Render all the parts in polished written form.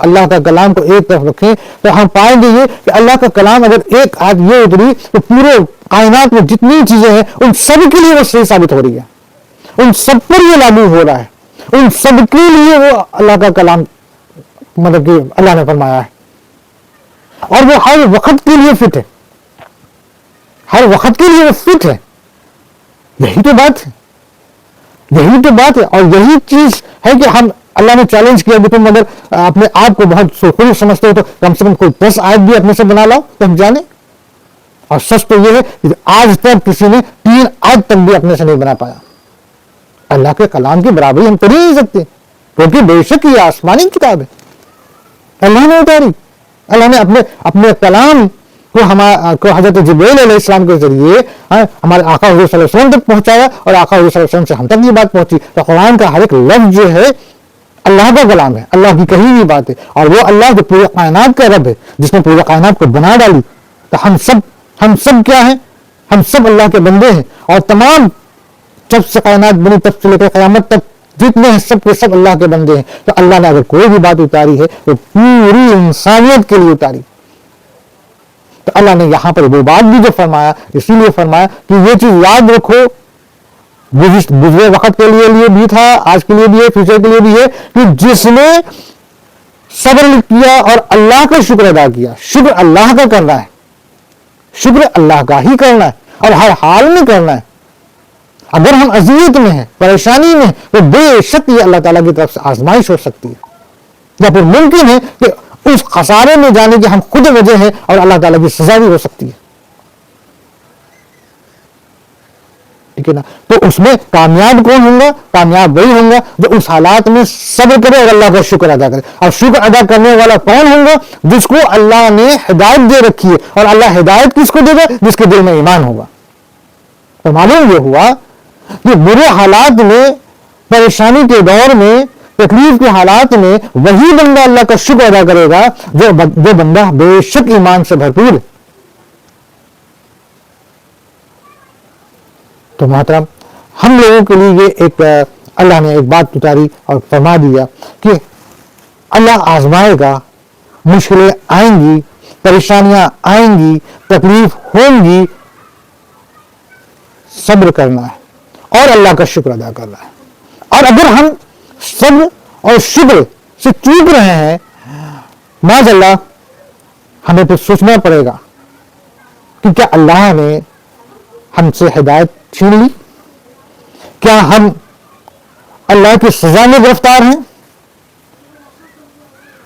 اللہ کا کلام کو ایک طرف رکھیں تو ہم پائیں گے یہ کہ اللہ کا کلام اگر ایک آیت یہ اتری تو پورے کائنات میں جتنی چیزیں ہیں ان سب کے لیے وہ صحیح ثابت ہو رہی ہے، ان سب پر یہ لاگو ہو رہا ہے، ان سب کے لیے وہ اللہ کا کلام مطلب کہ اللہ نے فرمایا ہے، اور وہ ہر وقت کے لیے فٹ ہے، ہر وقت کے لیے وہ فٹ ہے۔ یہی تو بات ہے، یہی تو بات ہے، اور یہی چیز ہے کہ ہم اللہ نے چیلنج کیا کہ تم اگر اپنے آپ کو بہت سرخرو سمجھتے ہو تو کم سے کم کوئی 10 آیت بھی اپنے سے بنا لاؤ تو ہم جانیں۔ اور سچ تو یہ ہے کہ آج تک کسی نے 3 آیت تک بھی اپنے سے نہیں بنا پایا۔ اللہ کے کلام کی برابری ہم کر ہی نہیں سکتے، کیونکہ بے شک یہ آسمانی کتاب ہے، اللہ نے اتاری، اللہ نے اپنے کلام کو حضرت جبرائیل علیہ السلام کے ذریعے ہمارے آقا حضور صلی اللہ علیہ وسلم تک پہنچایا، اور آقا حضور صلی اللہ علیہ وسلم سے ہم تک یہ بات پہنچی۔ تو قرآن کا ہر ایک لفظ جو ہے اللہ کا کلام ہے، اللہ کی کہی ہوئی بات ہے، اور وہ اللہ جو پورے کائنات کا رب ہے، جس نے پورے کائنات کو بنا ڈالی۔ تو ہم سب کیا ہیں؟ ہم سب اللہ کے بندے ہیں، اور تمام جب سے کائنات بنی تب سے لے کر قیامت تک جتنے ہیں سب کے سب اللہ کے بندے ہیں۔ تو اللہ نے اگر کوئی بھی بات اتاری ہے تو پوری انسانیت کے لیے اتاری۔ تو اللہ نے یہاں پر وہ بات بھی جو فرمایا، اسی لیے فرمایا کہ یہ چیز یاد رکھو، گزرے وقت کے لیے بھی تھا، آج کے لیے بھی ہے، فیوچر کے لیے بھی ہے، کہ جس نے صبر کیا اور اللہ کا شکر ادا کیا، شکر اللہ کا کرنا ہے، شکر اللہ کا ہی کرنا ہے، اور ہر حال میں کرنا ہے۔ اگر ہم اذیت میں ہیں، پریشانی میں ہیں، تو بے شک یہ اللہ تعالیٰ کی طرف سے آزمائش ہو سکتی ہے، یا پھر ممکن ہے کہ اس خسارے میں جانے کی ہم خود وجہ ہیں اور اللہ تعالیٰ کی سزا بھی ہو سکتی ہے، ٹھیک ہے نا؟ تو اس میں کامیاب کون ہوں گا؟ کامیاب وہی ہوں گا جو اس حالات میں صبر کرے اور اللہ کا شکر ادا کرے۔ اور شکر ادا کرنے والا کون ہوں گا؟ جس کو اللہ نے ہدایت دے رکھی ہے، اور اللہ ہدایت کس کو دے گا؟ جس کے دل میں ایمان ہوگا۔ تو معلوم یہ ہوا کہ برے حالات میں، پریشانی کے دور میں، تکلیف کے حالات میں وہی بندہ اللہ کا شکر ادا کرے گا جو بندہ بے شک ایمان سے بھرپور ہے۔ تو محترم، ہم لوگوں کے لیے یہ ایک اللہ نے ایک بات اتاری اور فرما دیا کہ اللہ آزمائے گا، مشکلیں آئیں گی، پریشانیاں آئیں گی، تکلیف ہوں گی، صبر کرنا ہے اور اللہ کا شکر ادا کرنا ہے۔ اور اگر ہم صبر اور شکر سے چوک رہے ہیں، معاذ اللہ، ہمیں پھر سوچنا پڑے گا کہ کیا اللہ نے ہم سے ہدایت چھین لی؟ کیا ہم اللہ کی سزا میں گرفتار ہیں؟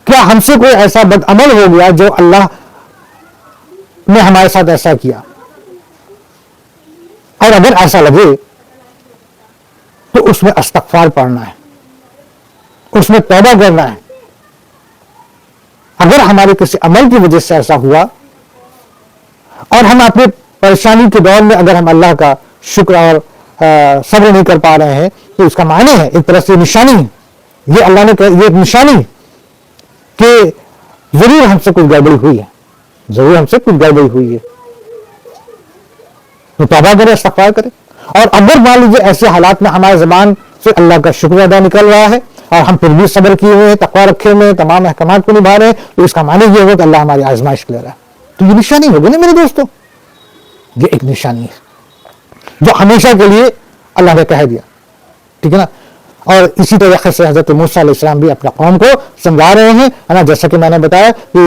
کیا ہم سے کوئی ایسا بد عمل ہو گیا جو اللہ نے ہمارے ساتھ ایسا کیا؟ اور اگر ایسا لگے تو اس میں استغفار پڑھنا ہے، اس میں توبہ کرنا ہے۔ اگر ہمارے کسی عمل کی وجہ سے ایسا ہوا اور ہم اپنے پریشانی کے دور میں اگر ہم اللہ کا شکر اور صبر نہیں کر پا رہے ہیں تو اس کا معنی ہے ایک طرح سے نشانی ہے، یہ اللہ نے یہ ایک نشانی ہے کہ ضرور ہم سے کچھ گڑبڑی ہوئی ہے، ضرور ہم سے کچھ گڑبڑی ہوئی ہے۔ تو توبہ کرے، استغفار کرے۔ اور اگر مان لیجیے ایسے حالات میں ہمارے زبان سے اللہ کا شکر ادا نکل رہا ہے اور ہم پھر بھی صبر کیے ہوئے ہیں، تقویٰ رکھے ہوئے ہیں، تمام احکامات کو نبھا رہے ہیں، تو اس کا معنی یہ ہوگا کہ اللہ ہماری آزمائش لے رہا ہے۔ تو یہ نشانی ہوگی نا میرے دوستوں، یہ ایک نشانی ہے جو ہمیشہ کے لیے اللہ نے کہہ دیا، ٹھیک ہے نا؟ اور اسی طریقے سے حضرت موسیٰ علیہ السلام بھی اپنا قوم کو سمجھا رہے ہیں، ہے نا؟ جیسا کہ میں نے بتایا کہ